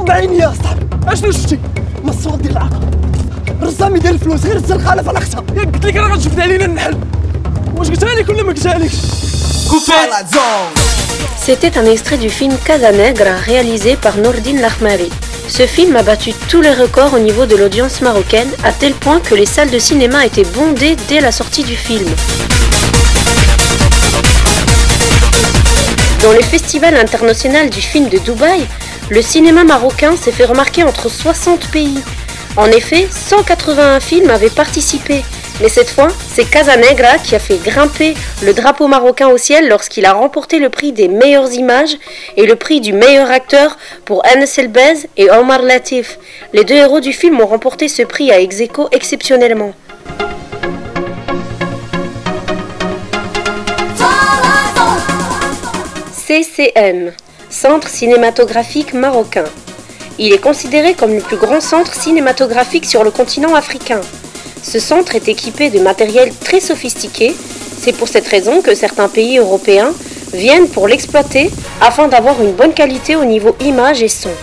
بعيني يا صاحبي. اشنو شفتي؟ مصوت ديال العقل، الرزام يدير الفلوس غير الزرقاله في الاختها. ياك قلت لك راه غتجبد علينا النحل. واش قلتها لك ولا ما قلتها لكش؟ C'était un extrait du film Casa Negra réalisé par Nordine Lahmari. Ce film a battu tous les records au niveau de l'audience marocaine, à tel point que les salles de cinéma étaient bondées dès la sortie du film. Dans le Festival international du film de Dubaï, le cinéma marocain s'est fait remarquer entre 60 pays. En effet, 181 films avaient participé. Mais cette fois, c'est Casa Negra qui a fait grimper le drapeau marocain au ciel lorsqu'il a remporté le prix des meilleures images et le prix du meilleur acteur pour Anas Elbaz et Omar Latif. Les deux héros du film ont remporté ce prix à ex-aequo exceptionnellement. CCM, Centre cinématographique marocain. Il est considéré comme le plus grand centre cinématographique sur le continent africain. Ce centre est équipé de matériel très sophistiqué. C'est pour cette raison que certains pays européens viennent pour l'exploiter afin d'avoir une bonne qualité au niveau image et son.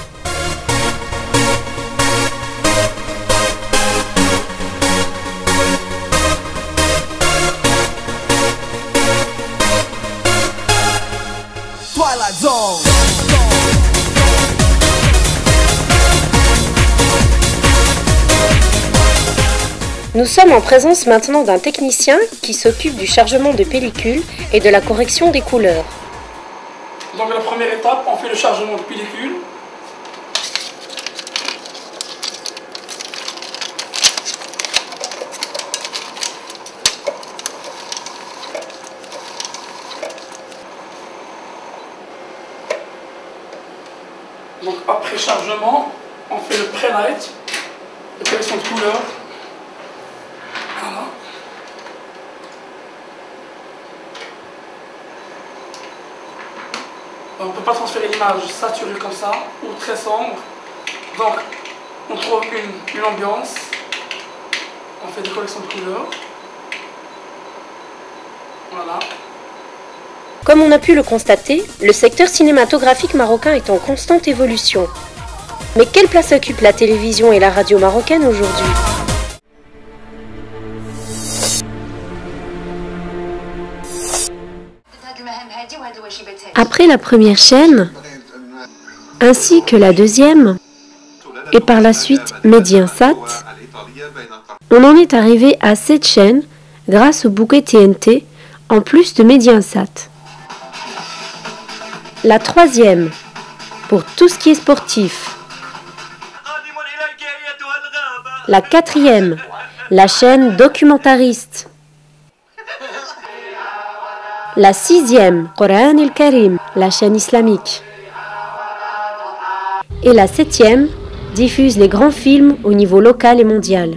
Nous sommes en présence maintenant d'un technicien qui s'occupe du chargement de pellicules et de la correction des couleurs. Donc la première étape, on fait le chargement de pellicule. Donc après chargement, on fait le pré-light, la correction de couleurs. Voilà. On ne peut pas transférer l'image saturée comme ça ou très sombre. Donc on trouve une ambiance. On fait des corrections de couleurs. Voilà. Comme on a pu le constater, le secteur cinématographique marocain est en constante évolution. Mais quelle place occupent la télévision et la radio marocaine aujourd'hui ? Après la première chaîne, ainsi que la deuxième, et par la suite Mediansat, on en est arrivé à 7 chaînes grâce au bouquet TNT, en plus de Mediansat. La troisième, pour tout ce qui est sportif. La quatrième, la chaîne documentariste. La sixième, Coran el-Karim, la chaîne islamique. Et la septième, diffuse les grands films au niveau local et mondial.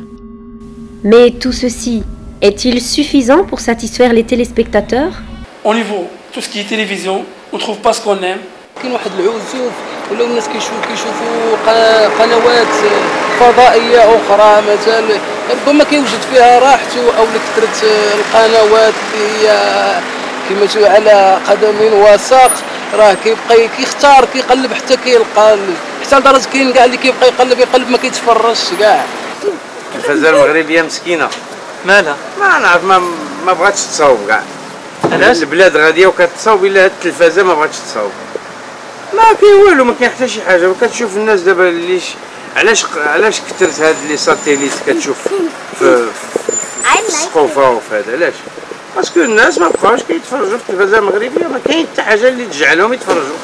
Mais tout ceci est-il suffisant pour satisfaire les téléspectateurs? Au niveau tout ce qui est télévision, on ne trouve pas ce qu'on aime. كاين واحد العزوف ولاو الناس كيشوفوا قنوات فضائيه اخرى مثلا ربما كيوجد فيها راحته او كثره القنوات اللي هي كما تقول على قدم وساق راه كيبقى كيختار كيقلب حتى كيلقى حتى لدرجه كاين كاع اللي كيبقى يقلب ما كيتفرجش كاع. التلفازه المغربيه مسكينه مالها؟ ما نعرف ما بغاتش تصاوب كاع. علاش؟ البلاد غاديه وكتصاوب الا هاد التلفازه ما بغاتش تصاوب. ما كاين والو، ما كاين حتى شي حاجه. وكتشوف الناس دابا اللي علاش كثرت هاد لي ساتيليت كتشوف في السقوفه وفي هذا علاش؟ باسكو الناس ما بقاوش كيتفرجوا في التلفازه المغربيه، ما كاين حتى حاجه اللي تجعلهم يتفرجوا،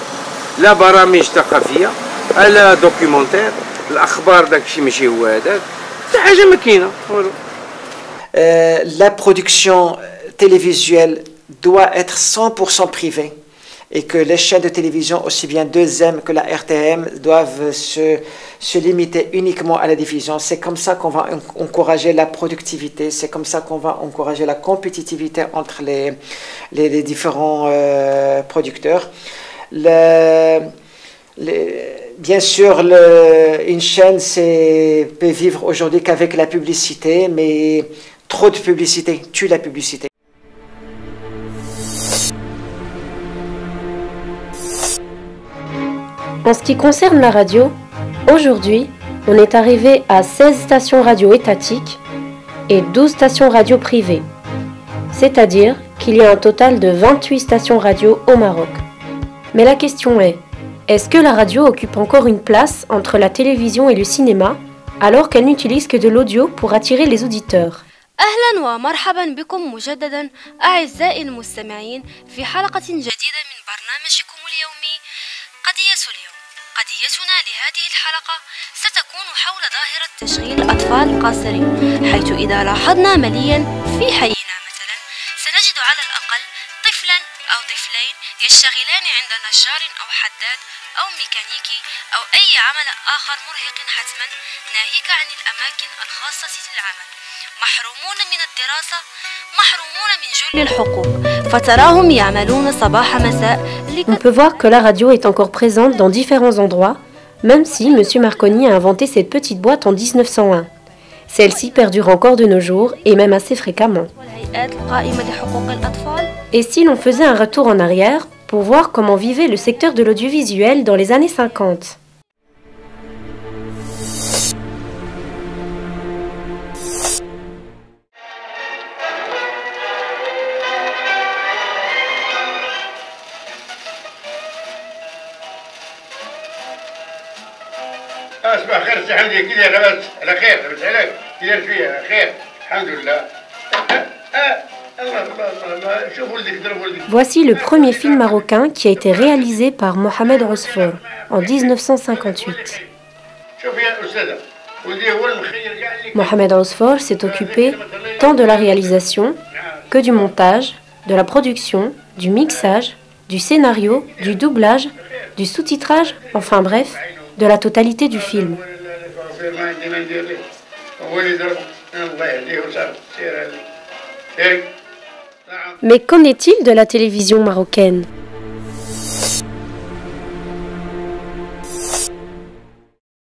لا برامج ثقافيه لا دوكيومونتير، الاخبار داكشي ماشي هو هذاك، حتى حاجه ما كاينه والو. La production télévisuelle doit être 100% privée et que les chaînes de télévision, aussi bien 2M que la RTM, doivent se limiter uniquement à la diffusion. C'est comme ça qu'on va encourager la productivité, c'est comme ça qu'on va encourager la compétitivité entre les différents producteurs. Bien sûr, une chaîne peut vivre aujourd'hui qu'avec la publicité, mais trop de publicité tue la publicité. En ce qui concerne la radio, Aujourd'hui, on est arrivé à 16 stations radio étatiques et 12 stations radio privées. C'est-à-dire qu'il y a un total de 28 stations radio au Maroc. Mais la question est-ce que la radio occupe encore une place entre la télévision et le cinéma alors qu'elle n'utilise que de l'audio pour attirer les auditeurs? أهلا ومرحبا بكم مجددا أعزائي المستمعين في حلقة جديدة من برنامجكم اليومي قضية اليوم. قضيتنا لهذه الحلقة ستكون حول ظاهرة تشغيل الأطفال القاصرين، حيث إذا لاحظنا مليا في حينا مثلا سنجد على الأقل طفلا أو طفلين يشتغلان عند نجار أو حداد أو ميكانيكي أو أي عمل آخر مرهق حتما ناهيك عن الأماكن الخاصة للعمل، محرومون من الدراسة، محرومون من جل الحقوق، فتراهم يعملون صباح مساء. On peut voir que la radio est encore présente dans différents endroits, même si M. Marconi a inventé cette petite boîte en 1901. Celle-ci perdure encore de nos jours et même assez fréquemment. Et si l'on faisait un retour en arrière pour voir comment vivait le secteur de l'audiovisuel dans les années 50? صباح خير سي حمدي، كي داير؟ لاباس على خير؟ لاباس عليك؟ كي داير فيها؟ خير الحمد لله. الله شوف ولدك ضرب ولدك. Voici le premier film marocain qui a été réalisé par Mohamed Rochefort en 1958. شوف يا استاذه ولدي هو المخير كاع اللي Mohamed Rochefort s'est occupé tant de la réalisation que du montage, de la production, du mixage, du scénario, du doublage, du sous-titrage, enfin bref, de la totalité du film. Mais qu'en est-il de la télévision marocaine?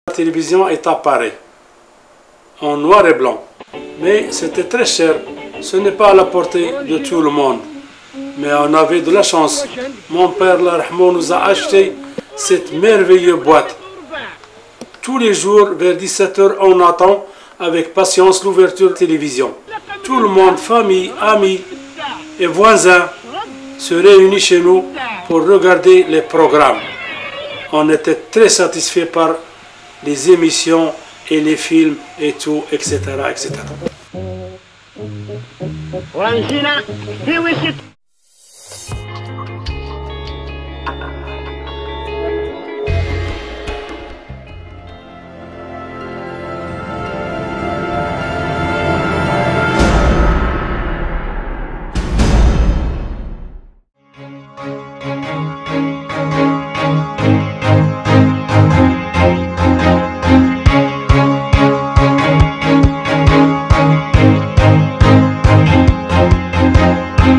La télévision est apparue en noir et blanc, mais c'était très cher. Ce n'est pas à la portée de tout le monde. Mais on avait de la chance. Mon père, l'arrahman, nous a acheté cette merveilleuse boîte. Tous les jours, vers 17h, on attend avec patience l'ouverture de télévision. Tout le monde, famille, amis et voisins, se réunit chez nous pour regarder les programmes. On était très satisfaits par les émissions et les films et tout, etc., etc.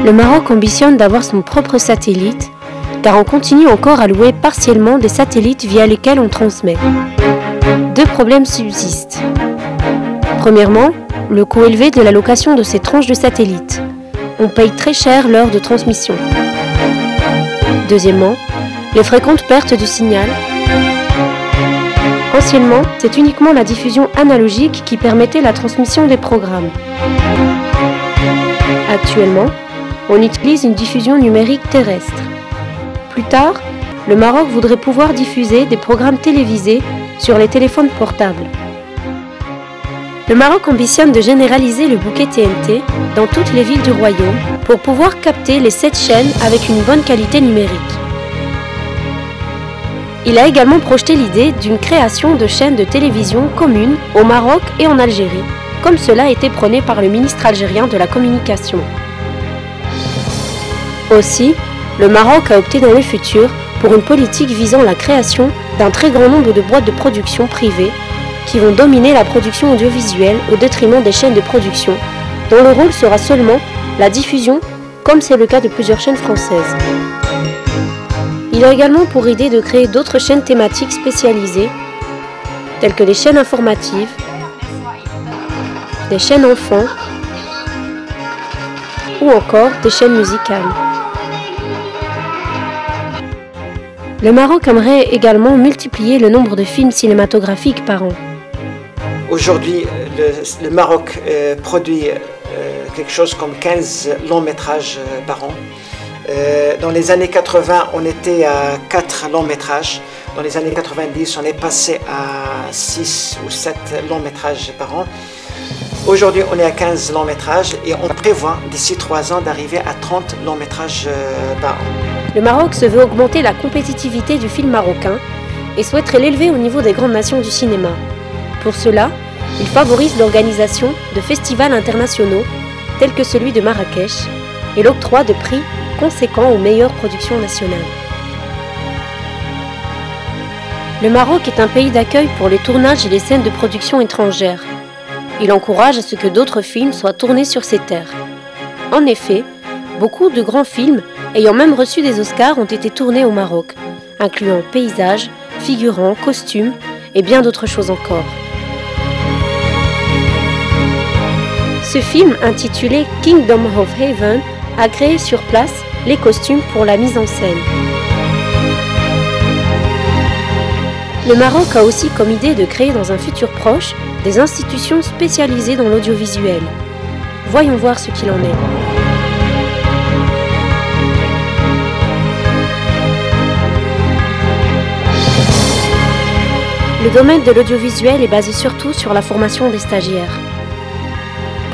Le Maroc ambitionne d'avoir son propre satellite, car on continue encore à louer partiellement des satellites via lesquels on transmet. Deux problèmes subsistent. Premièrement, le coût élevé de la location de ces tranches de satellites. On paye très cher l'heure de transmission. Deuxièmement, les fréquentes pertes du signal. Anciennement, c'est uniquement la diffusion analogique qui permettait la transmission des programmes. Actuellement, on utilise une diffusion numérique terrestre. Plus tard, le Maroc voudrait pouvoir diffuser des programmes télévisés sur les téléphones portables. Le Maroc ambitionne de généraliser le bouquet TNT dans toutes les villes du royaume pour pouvoir capter les 7 chaînes avec une bonne qualité numérique. Il a également projeté l'idée d'une création de chaînes de télévision communes au Maroc et en Algérie, comme cela a été prôné par le ministre algérien de la Communication. Aussi, le Maroc a opté dans le futur pour une politique visant la création d'un très grand nombre de boîtes de production privées qui vont dominer la production audiovisuelle au détriment des chaînes de production, dont le rôle sera seulement la diffusion, comme c'est le cas de plusieurs chaînes françaises. Il a également pour idée de créer d'autres chaînes thématiques spécialisées, telles que les chaînes informatives, des chaînes enfants ou encore des chaînes musicales. Le Maroc aimerait également multiplier le nombre de films cinématographiques par an. Aujourd'hui, le Maroc produit quelque chose comme 15 longs métrages par an. Dans les années 80, on était à 4 longs métrages. Dans les années 90, on est passé à 6 ou 7 longs métrages par an. Aujourd'hui, on est à 15 longs métrages et on prévoit d'ici 3 ans d'arriver à 30 longs métrages par an. Le Maroc se veut augmenter la compétitivité du film marocain et souhaiterait l'élever au niveau des grandes nations du cinéma. Pour cela, il favorise l'organisation de festivals internationaux tels que celui de Marrakech et l'octroi de prix conséquents aux meilleures productions nationales. Le Maroc est un pays d'accueil pour les tournages et les scènes de production étrangères. Il encourage à ce que d'autres films soient tournés sur ses terres. En effet, beaucoup de grands films ayant même reçu des Oscars ont été tournés au Maroc, incluant paysages, figurants, costumes et bien d'autres choses encore. Ce film, intitulé Kingdom of Heaven, a créé sur place les costumes pour la mise en scène. Le Maroc a aussi comme idée de créer dans un futur proche des institutions spécialisées dans l'audiovisuel. Voyons voir ce qu'il en est. Le domaine de l'audiovisuel est basé surtout sur la formation des stagiaires.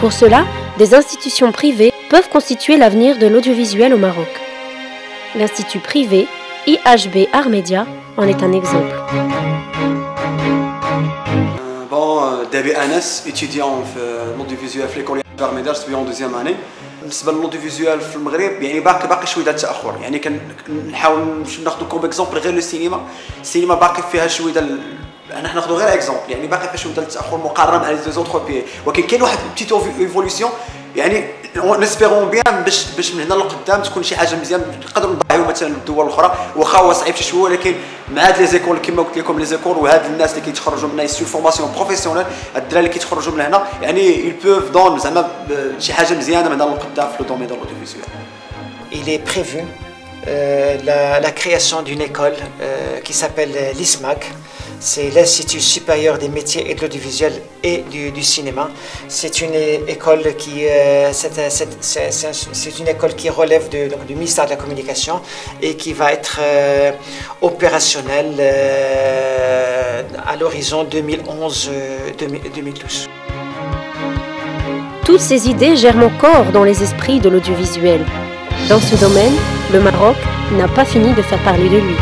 Pour cela, des institutions privées peuvent constituer l'avenir de l'audiovisuel au Maroc. L'institut privé IHB Armédia en est un exemple. Bon, David Anas, étudiant في l'audiovisuel في l'école Armédia, je suis en deuxième année. بالنسبه للوديفيزيوال في المغرب يعني باقي شويه ديال التاخر يعني كنحاول ناخذ كوم اكزومبل غير السينما باقي فيها شويه ديال انا ناخذ غير اكزومبل يعني باقي فيها شويه ديال التاخر مقارنه مع لي زوتر بي ولكن كاين واحد بتيت ايفوليسيون يعني نسبيرون بيان باش من هنا لقدام تكون شي حاجه مزيان نقدروا نضاهيو مثلا الدول الاخرى واخا هو صعيب شي شويه ولكن مع هاد لي زيكول كما قلت لكم لي زيكول وهاد الناس اللي كيتخرجوا من سو فورماسيون بروفيسيونيل هاد الدراري اللي كيتخرجوا من هنا يعني ils peuvent دون زعما شي حاجه مزيانه من هنا لقدام في لو دومين ديال l'audiovisuel. Il est prévu la création d'une école qui s'appelle l'ISMAC. C'est l'Institut supérieur des métiers et de l'audiovisuel et du cinéma. C'est une école qui relève du ministère de la Communication et qui va être opérationnelle à l'horizon 2011-2012. Toutes ces idées germent encore dans les esprits de l'audiovisuel. Dans ce domaine, le Maroc n'a pas fini de faire parler de lui.